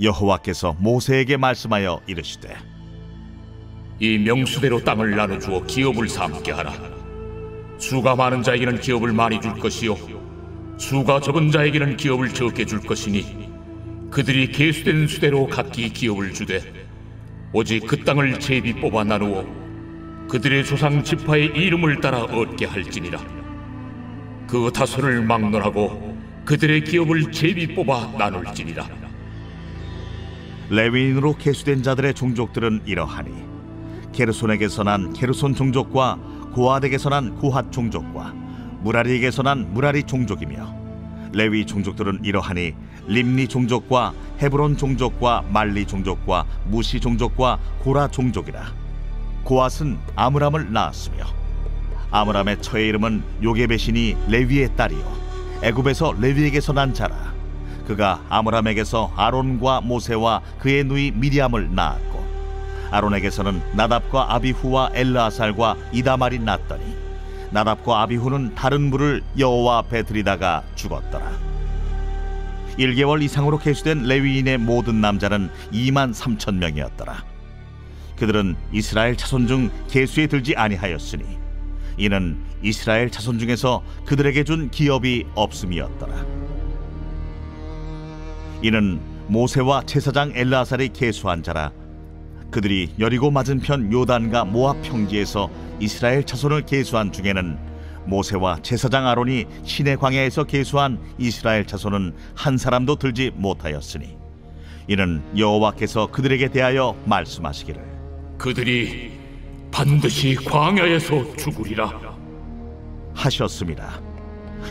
여호와께서 모세에게 말씀하여 이르시되 이 명수대로 땅을 나눠주어 기업을 삼게 하라. 수가 많은 자에게는 기업을 많이 줄 것이요 수가 적은 자에게는 기업을 적게 줄 것이니 그들이 계수된 수대로 각기 기업을 주되 오직 그 땅을 제비 뽑아 나누어 그들의 조상 지파의 이름을 따라 얻게 할지니라. 그 다소를 막론하고 그들의 기업을 제비 뽑아 나눌지니라. 레위인으로 계수된 자들의 종족들은 이러하니 게르손에게서 난 게르손 종족과 고핫에게서 난 고핫 종족과 무라리에게서 난 무라리 종족이며 레위 종족들은 이러하니 림니 종족과 헤브론 종족과 말리 종족과 무시 종족과 고라 종족이라. 고핫은 아므람을 낳았으며 아므람의 처의 이름은 요게벳이니 레위의 딸이요 애굽에서 레위에게서 난 자라. 그가 아므람에게서 아론과 모세와 그의 누이 미리암을 낳았고 아론에게서는 나답과 아비후와 엘르아살과 이다말이 낳았더니 나답과 아비후는 다른 물을 여호와 앞에 들이다가 죽었더라. 1개월 이상으로 계수된 레위인의 모든 남자는 23,000명이었더라. 그들은 이스라엘 자손 중 계수에 들지 아니하였으니 이는 이스라엘 자손 중에서 그들에게 준 기업이 없음이었더라. 이는 모세와 제사장 엘르아살이 계수한 자라. 그들이 여리고 맞은편 요단과 모압 평지에서 이스라엘 자손을 계수한 중에는 모세와 제사장 아론이 시내 광야에서 계수한 이스라엘 자손은 한 사람도 들지 못하였으니 이는 여호와께서 그들에게 대하여 말씀하시기를 그들이 반드시 광야에서 죽으리라 하셨습니다.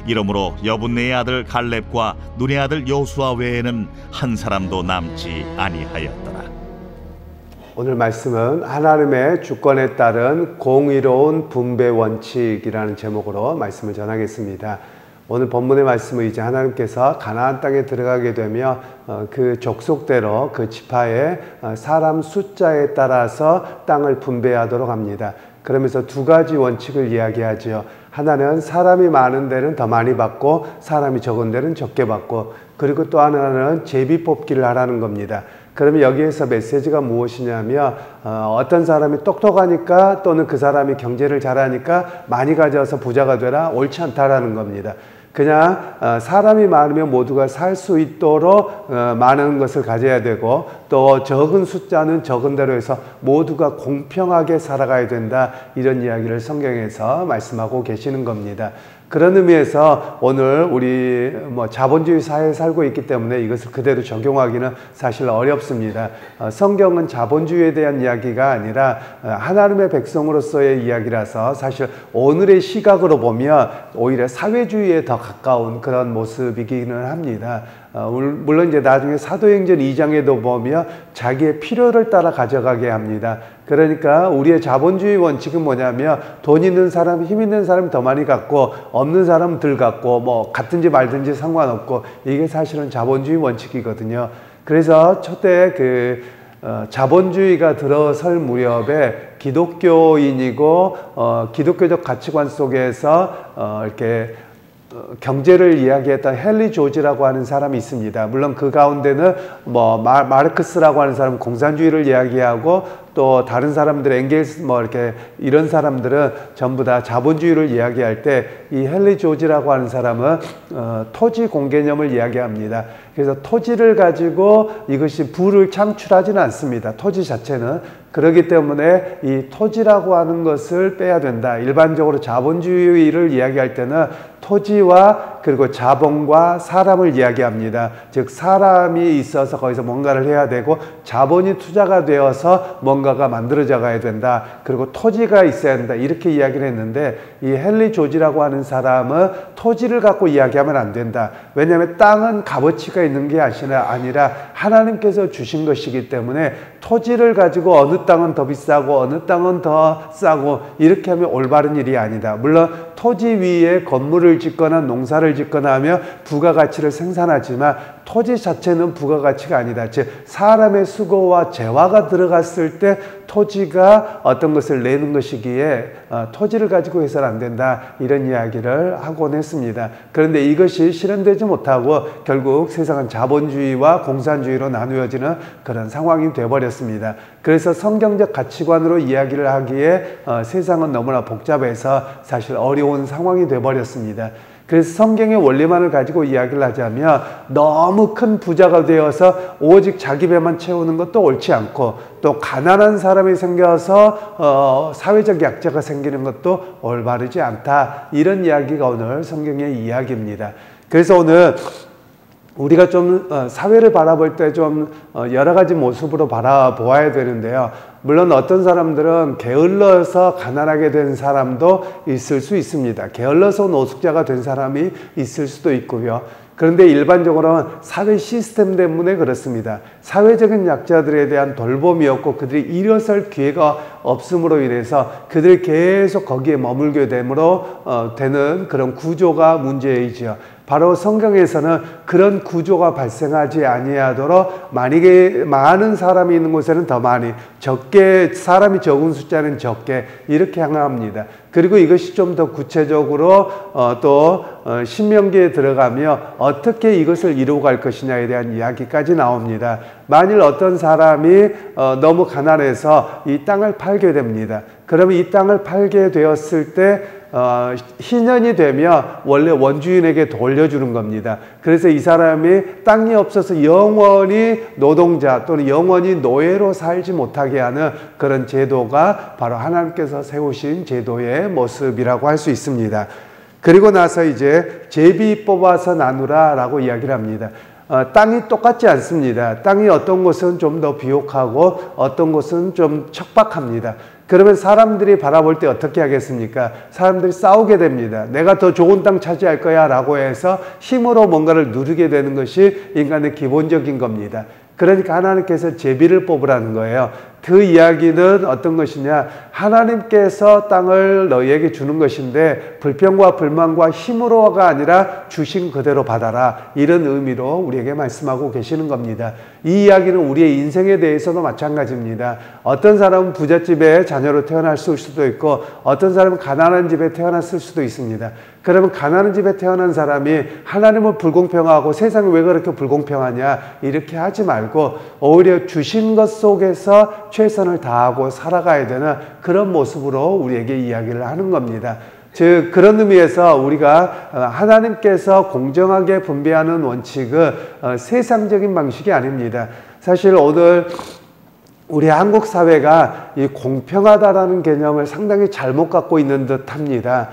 이러므로 여분네의 아들 갈렙과 눈의 아들 여호수아 외에는 한 사람도 남지 아니하였더라. 오늘 말씀은 하나님의 주권에 따른 공의로운 분배 원칙이라는 제목으로 말씀을 전하겠습니다. 오늘 본문의 말씀은 이제 하나님께서 가나안 땅에 들어가게 되며 그 족속대로 그 지파의 사람 숫자에 따라서 땅을 분배하도록 합니다. 그러면서 두 가지 원칙을 이야기하죠. 하나는 사람이 많은 데는 더 많이 받고 사람이 적은 데는 적게 받고, 그리고 또 하나는 제비 뽑기를 하라는 겁니다. 그러면 여기에서 메시지가 무엇이냐면 어떤 사람이 똑똑하니까 또는 그 사람이 경제를 잘하니까 많이 가져서 부자가 되라, 옳지 않다라는 겁니다. 그냥 사람이 많으면 모두가 살 수 있도록 많은 것을 가져야 되고, 또 적은 숫자는 적은 대로 해서 모두가 공평하게 살아가야 된다, 이런 이야기를 성경에서 말씀하고 계시는 겁니다. 그런 의미에서 오늘 우리 자본주의 사회에 살고 있기 때문에 이것을 그대로 적용하기는 사실 어렵습니다. 성경은 자본주의에 대한 이야기가 아니라 하나님의 백성으로서의 이야기라서 사실 오늘의 시각으로 보면 오히려 사회주의에 더 가까운 그런 모습이기는 합니다. 물론 이제 나중에 사도행전 2장에도 보면 자기의 필요를 따라 가져가게 합니다. 그러니까 우리의 자본주의 원칙은 뭐냐면 돈 있는 사람, 힘 있는 사람이 더 많이 갖고 없는 사람은 덜 갖고 같든지 말든지 상관없고, 이게 사실은 자본주의 원칙이거든요. 그래서 초대 자본주의가 들어설 무렵에 기독교인이고 기독교적 가치관 속에서 이렇게 경제를 이야기했던 헨리 조지라고 하는 사람이 있습니다. 물론 그 가운데는 마르크스라고 하는 사람은 공산주의를 이야기하고, 또 다른 사람들 엥겔스 이렇게 이런 사람들은 전부 다 자본주의를 이야기할 때 이 헨리 조지라고 하는 사람은 토지 공개념을 이야기합니다. 그래서 토지를 가지고 이것이 부를 창출하지는 않습니다. 토지 자체는. 그렇기 때문에 이 토지라고 하는 것을 빼야 된다. 일반적으로 자본주의를 이야기할 때는 토지와 그리고 자본과 사람을 이야기합니다. 즉 사람이 있어서 거기서 뭔가를 해야 되고 자본이 투자가 되어서 뭔가가 만들어져 가야 된다. 그리고 토지가 있어야 된다. 이렇게 이야기를 했는데, 이 헨리 조지라고 하는 사람은 토지를 갖고 이야기하면 안 된다. 왜냐하면 땅은 값어치가 있는 게 아니라 하나님께서 주신 것이기 때문에 토지를 가지고 어느 땅은 더 비싸고 어느 땅은 더 싸고 이렇게 하면 올바른 일이 아니다. 물론 토지 위에 건물을 짓거나 농사를 짓거나 하면 부가가치를 생산하지만 토지 자체는 부가가치가 아니다. 즉 사람의 수고와 재화가 들어갔을 때 토지가 어떤 것을 내는 것이기에 토지를 가지고 해서는 안 된다, 이런 이야기를 하곤 했습니다. 그런데 이것이 실현되지 못하고 결국 세상은 자본주의와 공산주의로 나누어지는 그런 상황이 되어버렸습니다. 그래서 성경적 가치관으로 이야기를 하기에 세상은 너무나 복잡해서 사실 어려운 상황이 되어버렸습니다. 그래서 성경의 원리만을 가지고 이야기를 하자면 너무 큰 부자가 되어서 오직 자기 배만 채우는 것도 옳지 않고, 또 가난한 사람이 생겨서 사회적 약자가 생기는 것도 올바르지 않다, 이런 이야기가 오늘 성경의 이야기입니다. 그래서 오늘 우리가 좀 사회를 바라볼 때 좀 여러 가지 모습으로 바라보아야 되는데요. 물론 어떤 사람들은 게을러서 가난하게 된 사람도 있을 수 있습니다. 게을러서 노숙자가 된 사람이 있을 수도 있고요. 그런데 일반적으로는 사회 시스템 때문에 그렇습니다. 사회적인 약자들에 대한 돌봄이 없고 그들이 일어설 기회가 없음으로 인해서 그들이 계속 거기에 머물게 됨으로 되는 그런 구조가 문제이지요. 바로 성경에서는 그런 구조가 발생하지 아니하도록, 만약에 많은 사람이 있는 곳에는 더 많이, 적게 사람이 적은 숫자는 적게, 이렇게 향합니다. 그리고 이것이 좀 더 구체적으로 또 신명기에 들어가며 어떻게 이것을 이루어갈 것이냐에 대한 이야기까지 나옵니다. 만일 어떤 사람이 너무 가난해서 이 땅을 팔게 됩니다. 그러면 이 땅을 팔게 되었을 때 희년이 되면 원래 원주인에게 돌려주는 겁니다. 그래서 이 사람이 땅이 없어서 영원히 노동자 또는 영원히 노예로 살지 못하게 하는 그런 제도가 바로 하나님께서 세우신 제도의 모습이라고 할 수 있습니다. 그리고 나서 이제 제비 뽑아서 나누라 라고 이야기를 합니다. 땅이 똑같지 않습니다. 땅이 어떤 곳은 좀 더 비옥하고 어떤 곳은 좀 척박합니다. 그러면 사람들이 바라볼 때 어떻게 하겠습니까? 사람들이 싸우게 됩니다. 내가 더 좋은 땅 차지할 거야 라고 해서 힘으로 뭔가를 누리게 되는 것이 인간의 기본적인 겁니다. 그러니까 하나님께서 제비를 뽑으라는 거예요. 그 이야기는 어떤 것이냐, 하나님께서 땅을 너희에게 주는 것인데 불평과 불만과 힘으로가 아니라 주신 그대로 받아라, 이런 의미로 우리에게 말씀하고 계시는 겁니다. 이 이야기는 우리의 인생에 대해서도 마찬가지입니다. 어떤 사람은 부잣집에 자녀로 태어났을 수도 있고 어떤 사람은 가난한 집에 태어났을 수도 있습니다. 그러면 가난한 집에 태어난 사람이 하나님을 불공평하고 세상이 왜 그렇게 불공평하냐, 이렇게 하지 말고 오히려 주신 것 속에서 최선을 다하고 살아가야 되는 그런 모습으로 우리에게 이야기를 하는 겁니다. 즉 그런 의미에서 우리가 하나님께서 공정하게 분배하는 원칙은 세상적인 방식이 아닙니다. 사실 오늘 우리 한국 사회가 이 공평하다라는 개념을 상당히 잘못 갖고 있는 듯 합니다.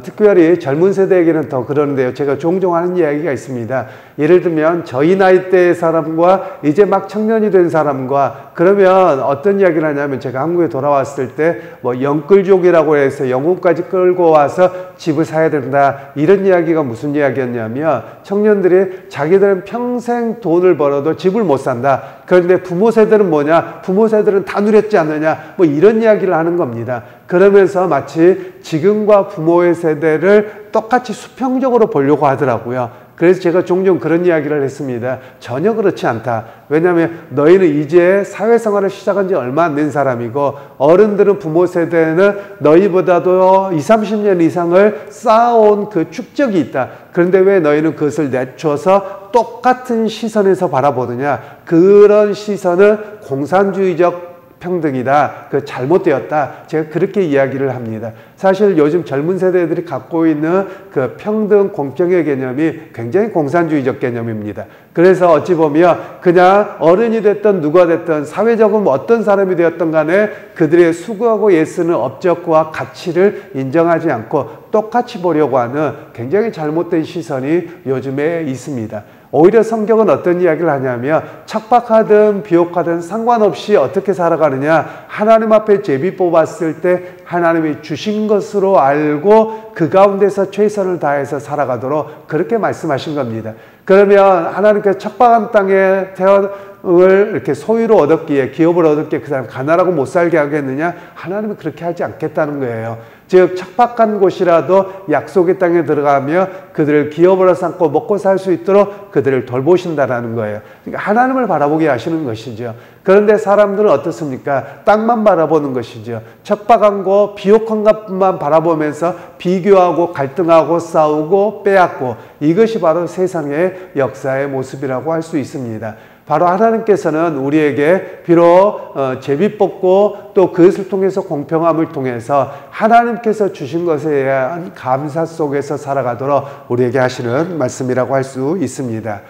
특별히 젊은 세대에게는 더 그러는데요. 제가 종종 하는 이야기가 있습니다. 예를 들면 저희 나이대의 사람과 이제 막 청년이 된 사람과, 그러면 어떤 이야기를 하냐면, 제가 한국에 돌아왔을 때 뭐 영끌족이라고 해서 영혼까지 끌고 와서 집을 사야 된다, 이런 이야기가 무슨 이야기였냐면, 청년들이 자기들은 평생 돈을 벌어도 집을 못 산다. 그런데 부모 세대는 뭐냐? 부모 세대는 다 누렸지 않느냐? 뭐 이런 이야기를 하는 겁니다. 그러면서 마치 지금과 부모의 세대를 똑같이 수평적으로 보려고 하더라고요. 그래서 제가 종종 그런 이야기를 했습니다. 전혀 그렇지 않다. 왜냐하면 너희는 이제 사회생활을 시작한 지 얼마 안 된 사람이고, 어른들은 부모 세대는 너희보다도 20, 30년 이상을 쌓아온 그 축적이 있다. 그런데 왜 너희는 그것을 내쳐서 똑같은 시선에서 바라보느냐? 그런 시선은 공산주의적 평등이다. 그 잘못되었다. 제가 그렇게 이야기를 합니다. 사실 요즘 젊은 세대들이 갖고 있는 그 평등, 공평의 개념이 굉장히 공산주의적 개념입니다. 그래서 어찌 보면 그냥 어른이 됐든 누가 됐든 사회적으로 어떤 사람이 되었든 간에 그들의 수고하고 애쓰는 업적과 가치를 인정하지 않고 똑같이 보려고 하는 굉장히 잘못된 시선이 요즘에 있습니다. 오히려 성경은 어떤 이야기를 하냐면, 척박하든 비옥하든 상관없이 어떻게 살아가느냐, 하나님 앞에 제비 뽑았을 때 하나님이 주신 것으로 알고 그 가운데서 최선을 다해서 살아가도록 그렇게 말씀하신 겁니다. 그러면 하나님께서 척박한 땅에 태어을 이렇게 소유로 얻었기에, 기업을 얻었기에 그 사람 가난하고 못 살게 하겠느냐? 하나님은 그렇게 하지 않겠다는 거예요. 즉 척박한 곳이라도 약속의 땅에 들어가며 그들을 기업으로 삼고 먹고 살 수 있도록 그들을 돌보신다라는 거예요. 그러니까 하나님을 바라보게 하시는 것이죠. 그런데 사람들은 어떻습니까? 땅만 바라보는 것이죠. 척박한 곳, 비옥한 곳만 바라보면서 비교하고 갈등하고 싸우고 빼앗고, 이것이 바로 세상의 역사의 모습이라고 할 수 있습니다. 바로 하나님께서는 우리에게 비록 제비 뽑고 또 그것을 통해서 공평함을 통해서 하나님께서 주신 것에 대한 감사 속에서 살아가도록 우리에게 하시는 말씀이라고 할 수 있습니다.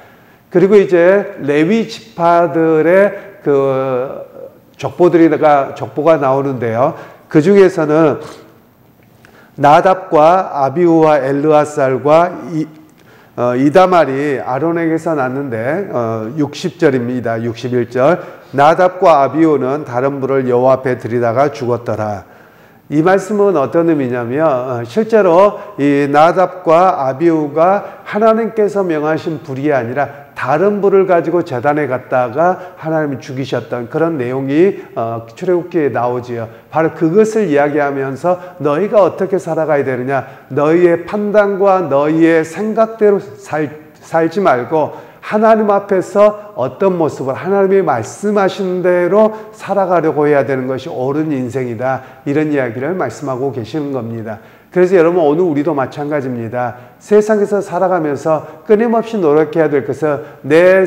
그리고 이제 레위 지파들의 그 족보가 나오는데요. 그 중에서는 나답과 아비후와 엘르아살과 이다말이 아론에게서 났는데 60절입니다. 61절. 나답과 아비후는 다른 불을 여호와 앞에 들이다가 죽었더라. 이 말씀은 어떤 의미냐면 실제로 이 나답과 아비후가 하나님께서 명하신 불이 아니라 다른 불을 가지고 제단에 갔다가 하나님이 죽이셨던 그런 내용이 출애굽기에 나오지요. 바로 그것을 이야기하면서 너희가 어떻게 살아가야 되느냐, 너희의 판단과 너희의 생각대로 살지 말고 하나님 앞에서 어떤 모습을 하나님이 말씀하신 대로 살아가려고 해야 되는 것이 옳은 인생이다, 이런 이야기를 말씀하고 계시는 겁니다. 그래서 여러분, 오늘 우리도 마찬가지입니다. 세상에서 살아가면서 끊임없이 노력해야 될 것은 내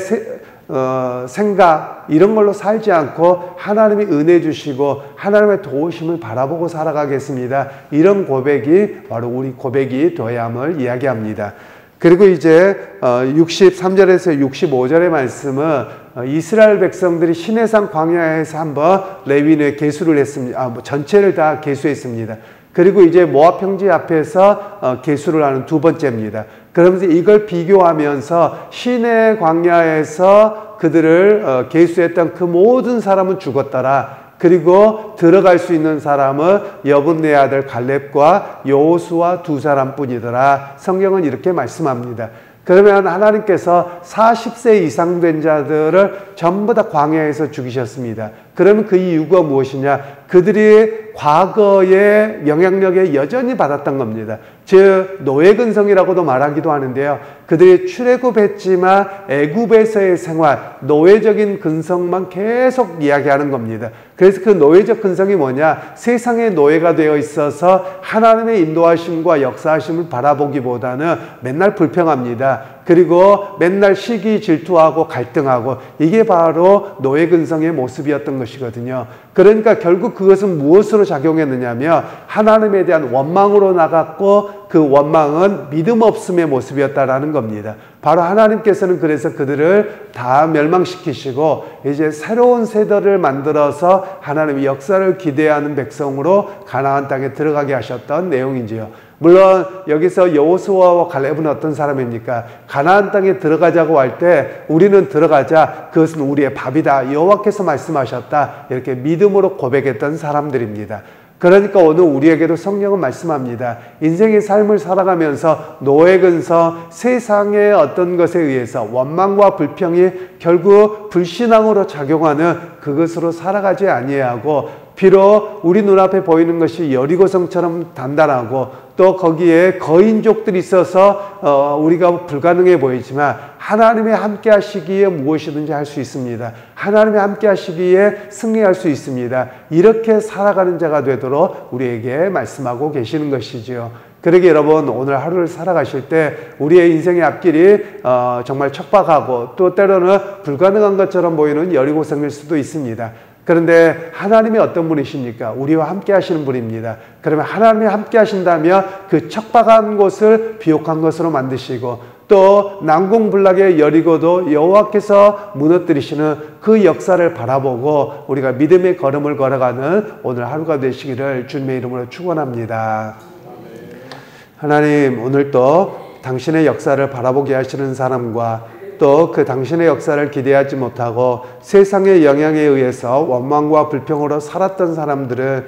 생각 이런 걸로 살지 않고 하나님이 은혜 주시고 하나님의 도우심을 바라보고 살아가겠습니다, 이런 고백이 바로 우리 고백이 되어야 함을 이야기합니다. 그리고 이제 63절에서 65절의 말씀은 이스라엘 백성들이 시내산 광야에서 한번 레위인의 계수를 했습니다. 전체를 다 계수했습니다. 그리고 이제 모압 평지 앞에서 계수를 하는 두 번째입니다. 그러면서 이걸 비교하면서 시내 광야에서 그들을 계수했던 그 모든 사람은 죽었더라. 그리고 들어갈 수 있는 사람은 여분네 아들 갈렙과 여호수아 두 사람뿐이더라. 성경은 이렇게 말씀합니다. 그러면 하나님께서 40세 이상 된 자들을 전부 다 광야에서 죽이셨습니다. 그러면 그 이유가 무엇이냐? 그들이 과거의 영향력에 여전히 받았던 겁니다. 즉 노예근성이라고도 말하기도 하는데요. 그들이 출애굽했지만 애굽에서의 생활, 노예적인 근성만 계속 이야기하는 겁니다. 그래서 그 노예적 근성이 뭐냐? 세상의 노예가 되어 있어서 하나님의 인도하심과 역사하심을 바라보기보다는 맨날 불평합니다. 그리고 맨날 시기 질투하고 갈등하고, 이게 바로 노예 근성의 모습이었던 것이거든요. 그러니까 결국 그것은 무엇으로 작용했느냐면 하나님에 대한 원망으로 나갔고, 그 원망은 믿음 없음의 모습이었다라는 겁니다. 바로 하나님께서는 그래서 그들을 다 멸망시키시고 이제 새로운 세대를 만들어서 하나님의 역사를 기대하는 백성으로 가나안 땅에 들어가게 하셨던 내용이지요. 물론 여기서 여호수아와 갈렙은 어떤 사람입니까? 가나안 땅에 들어가자고 할 때 우리는 들어가자, 그것은 우리의 밥이다, 여호와께서 말씀하셨다, 이렇게 믿음으로 고백했던 사람들입니다. 그러니까 오늘 우리에게도 성령은 말씀합니다. 인생의 삶을 살아가면서 노예 근성, 세상의 어떤 것에 의해서 원망과 불평이 결국 불신앙으로 작용하는 그것으로 살아가지 아니하고, 비록 우리 눈앞에 보이는 것이 여리고성처럼 단단하고 또 거기에 거인족들이 있어서 우리가 불가능해 보이지만 하나님의 함께 하시기에 무엇이든지 할 수 있습니다. 하나님의 함께 하시기에 승리할 수 있습니다. 이렇게 살아가는 자가 되도록 우리에게 말씀하고 계시는 것이지요. 그러게 여러분, 오늘 하루를 살아가실 때 우리의 인생의 앞길이 정말 척박하고 또 때로는 불가능한 것처럼 보이는 여리고성일 수도 있습니다. 그런데 하나님이 어떤 분이십니까? 우리와 함께 하시는 분입니다. 그러면 하나님이 함께 하신다면 그 척박한 곳을 비옥한 것으로 만드시고, 또 난공불락의 여리고도 여호와께서 무너뜨리시는 그 역사를 바라보고 우리가 믿음의 걸음을 걸어가는 오늘 하루가 되시기를 주님의 이름으로 축원합니다. 하나님, 오늘도 당신의 역사를 바라보게 하시는 사람과 또 그 당신의 역사를 기대하지 못하고 세상의 영향에 의해서 원망과 불평으로 살았던 사람들은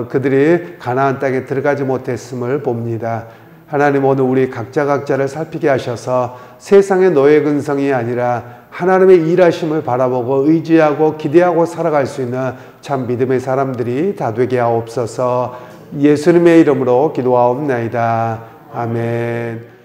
그들이 가나안 땅에 들어가지 못했음을 봅니다. 하나님, 오늘 우리 각자를 살피게 하셔서 세상의 노예 근성이 아니라 하나님의 일하심을 바라보고 의지하고 기대하고 살아갈 수 있는 참 믿음의 사람들이 다 되게 하옵소서. 예수님의 이름으로 기도하옵나이다. 아멘.